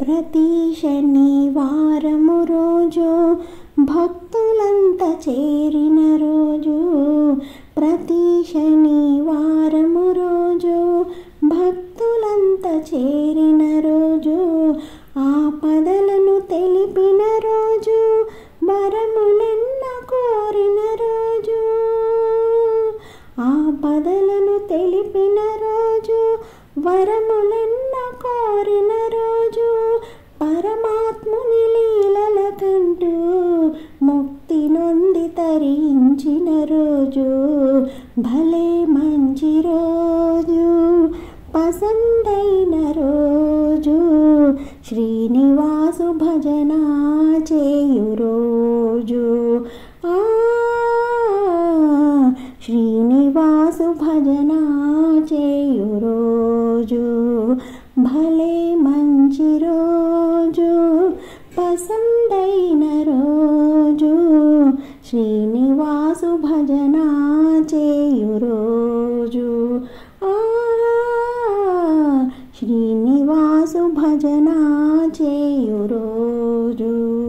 ప్రతి శనివారము రోజు భక్తులంతా చేరిన రోజు, ప్రతి శనివారము రోజు భక్తులంతా చేరిన రోజు, ఆపదలను తెలిపిన రోజు, వరములెన్న కోరిన రోజు, ఆపదలను తెలిపిన రోజు, వరములెన్న కోరిన రోజు, పరమాత్ముని లీలల కంటూ ముక్తి నొంది తరించిన రోజు, భలే మంచి రోజు, పసందైన రోజు, శ్రీనివాసు భజన చేయు రోజు, శ్రీనివాసు భజన చేయు రోజు, భలే మంచి రోజు, పసందైన రోజు, శ్రీనివాసు భజన చేయు రోజు, శ్రీనివాసు భజన చేయు రోజు.